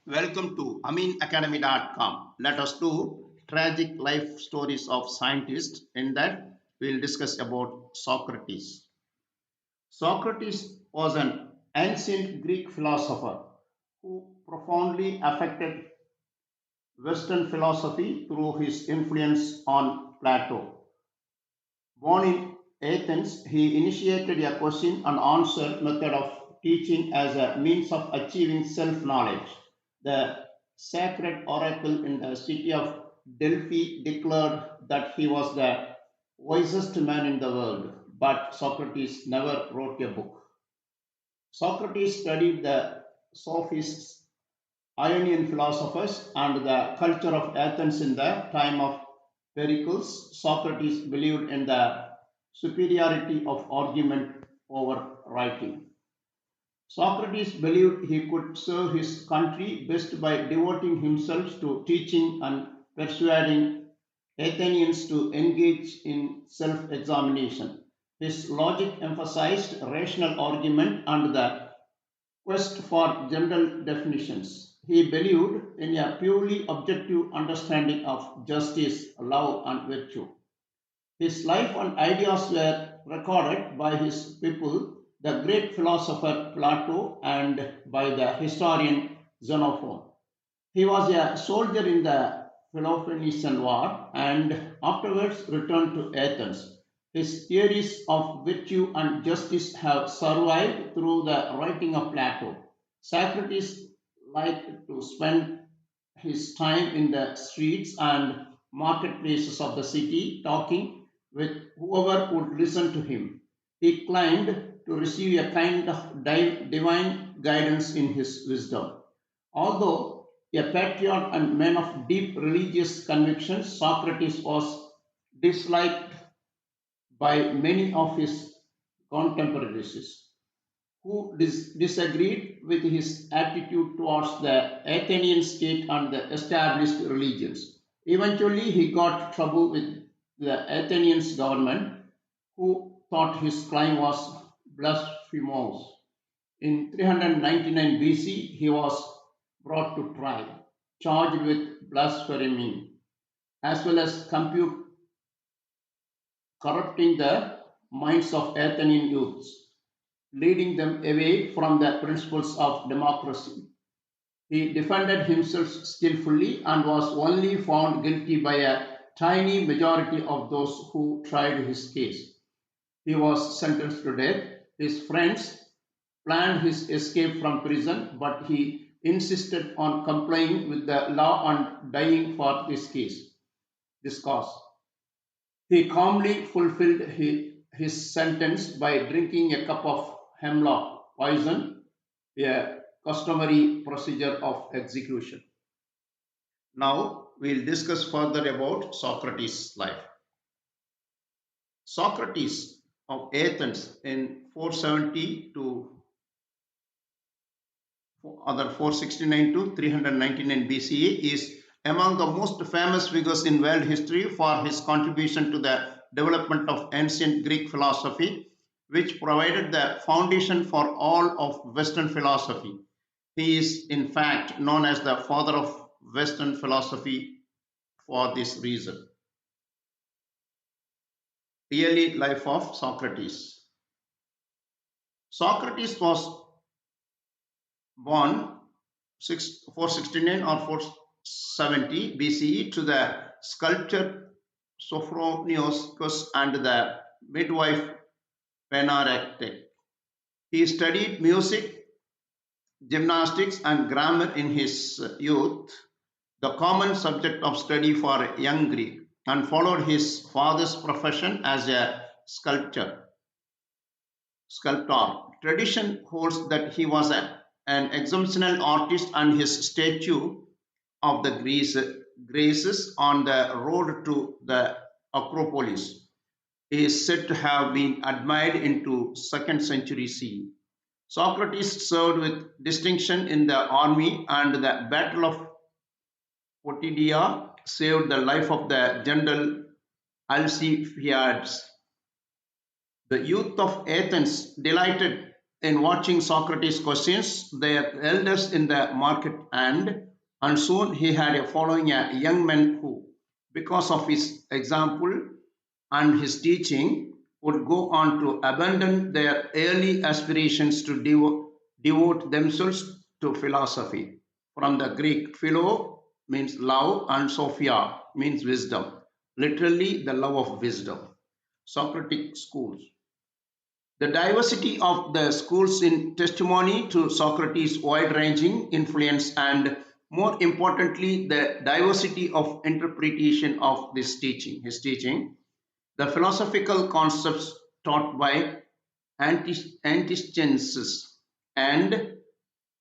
Welcome to aminacademy.com. Let us do tragic life stories of scientists. In that, we'll discuss about Socrates. Socrates was an ancient Greek philosopher who profoundly affected Western philosophy through his influence on Plato. Born in Athens, he initiated a question and answer method of teaching as a means of achieving self knowledge. The sacred oracle in the city of Delphi declared that he was the wisest man in the world, but Socrates never wrote a book. Socrates studied the sophists, Ionian philosophers, and the culture of Athens in the time of Pericles. Socrates believed in the superiority of argument over writing. Socrates believed he could serve his country best by devoting himself to teaching and persuading Athenians to engage in self examination. His logic emphasized rational argument and the quest for general definitions. He believed in a purely objective understanding of justice, love, and virtue. His life and ideas were recorded by his pupil, the great philosopher Plato, and by the historian Xenophon. He was a soldier in the Peloponnesian War and afterwards returned to Athens. His theories of virtue and justice have survived through the writing of Plato. Socrates liked to spend his time in the streets and marketplaces of the city, talking with whoever would listen to him. He claimed to receive a kind of divine guidance in his wisdom. Although a patriot and man of deep religious convictions, Socrates was disliked by many of his contemporaries who disagreed with his attitude towards the Athenian state and the established religions. Eventually, he got trouble with the Athenian government, who thought his claim was blasphemous. In 399 BC, he was brought to trial, charged with blasphemy, as well as corrupting the minds of Athenian youths, leading them away from the principles of democracy. He defended himself skillfully and was only found guilty by a tiny majority of those who tried his case. He was sentenced to death. His friends planned his escape from prison, but he insisted on complying with the law and dying for this cause. He calmly fulfilled his sentence by drinking a cup of hemlock poison, a customary procedure of execution. Now we'll discuss further about Socrates' life. Socrates of Athens in 470 to other 469 to 399 BCE is among the most famous figures in world history for his contribution to the development of ancient Greek philosophy, which provided the foundation for all of Western philosophy. He is, in fact, known as the father of Western philosophy for this reason. Early life of Socrates. Socrates was born 469 or 470 BCE to the sculptor Sophronius and the midwife Panarectic. He studied music, gymnastics, and grammar in his youth, the common subject of study for a young Greek, and followed his father's profession as a sculptor. Tradition holds that he was an exceptional artist, and his statue of the Graces on the road to the Acropolis is said to have been admired into 2nd century CE. Socrates served with distinction in the army, and the Battle of Potidaea saved the life of the general Alcibiades. The youth of Athens delighted in watching Socrates questions their elders in the market, and soon he had a following a young man who, because of his example and his teaching, would go on to abandon their early aspirations to devote themselves to philosophy. From the Greek, philo means love and sophia means wisdom, literally the love of wisdom. Socratic schools. The diversity of the schools in testimony to Socrates' wide ranging influence, and more importantly, the diversity of interpretation of his teaching, the philosophical concepts taught by Antisthenes and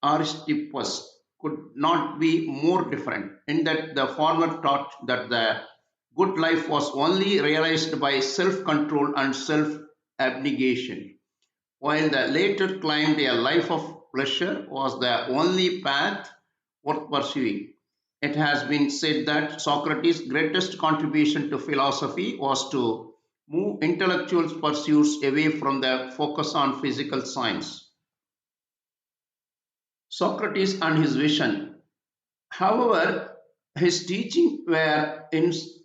Aristippus could not be more different, in that the former taught that the good life was only realized by self control and self abnegation, while the later claimed a life of pleasure was the only path worth pursuing. It has been said that Socrates' greatest contribution to philosophy was to move intellectual pursuits away from the focus on physical science. Socrates and his vision. However, his teaching were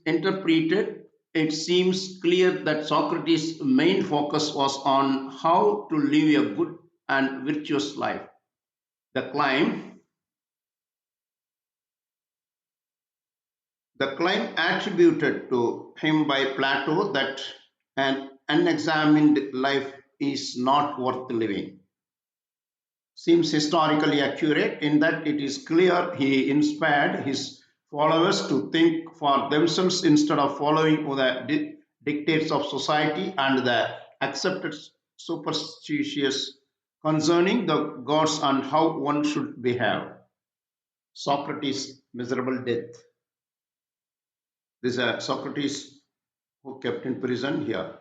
interpreted, it seems clear that Socrates' main focus was on how to live a good and virtuous life. The claim, the claim attributed to him by Plato that an unexamined life is not worth living seems historically accurate, in that it is clear he inspired his followers to think for themselves instead of following the dictates of society and the accepted superstitious concerning the gods and how one should behave. Socrates' miserable death. This is a Socrates who kept in prison here.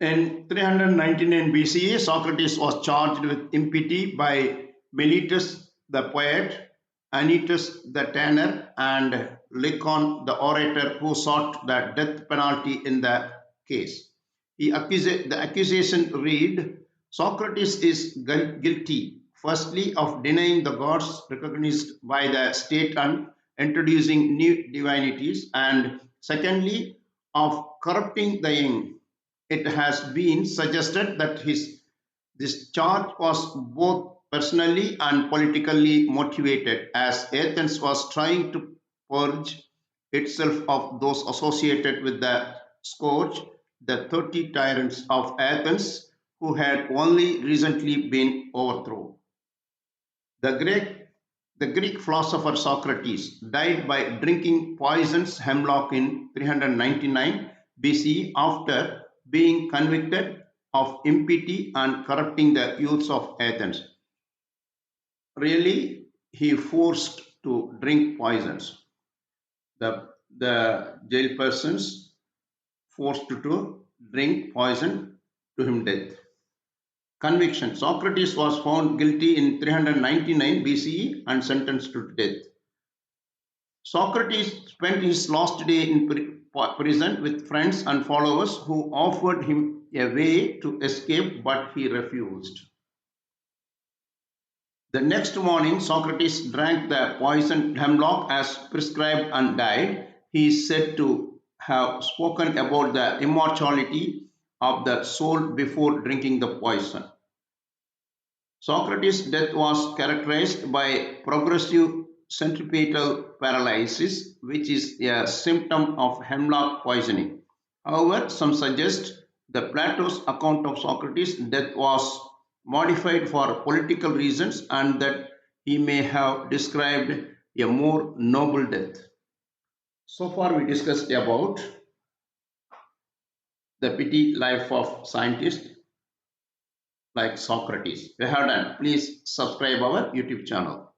In 399 BCE, Socrates was charged with impiety by Meletus the poet, Anytus the tanner, and Lycon the orator, who sought the death penalty in the case. The accusation read Socrates is guilty, firstly, of denying the gods recognized by the state and introducing new divinities, and secondly, of corrupting the young. It has been suggested that this charge was both personally and politically motivated, as Athens was trying to purge itself of those associated with the scourge, the 30 tyrants of Athens who had only recently been overthrown. The Greek, the Greek philosopher Socrates died by drinking poisonous hemlock in 399 BCE after being convicted of impiety and corrupting the youths of Athens. Really, he forced to drink poisons. The jail persons forced to drink poison to him death. Conviction. Socrates was found guilty in 399 BCE and sentenced to death. Socrates spent his last day in prison with friends and followers who offered him a way to escape, but he refused. The next morning, Socrates drank the poisoned hemlock as prescribed and died. He is said to have spoken about the immortality of the soul before drinking the poison. Socrates' death was characterized by progressive centripetal paralysis, which is a symptom of hemlock poisoning. However, some suggest that Plato's account of Socrates' death was modified for political reasons and that he may have described a more noble death. So far, we discussed about the petty life of scientists like Socrates. We have done. Please subscribe our YouTube channel.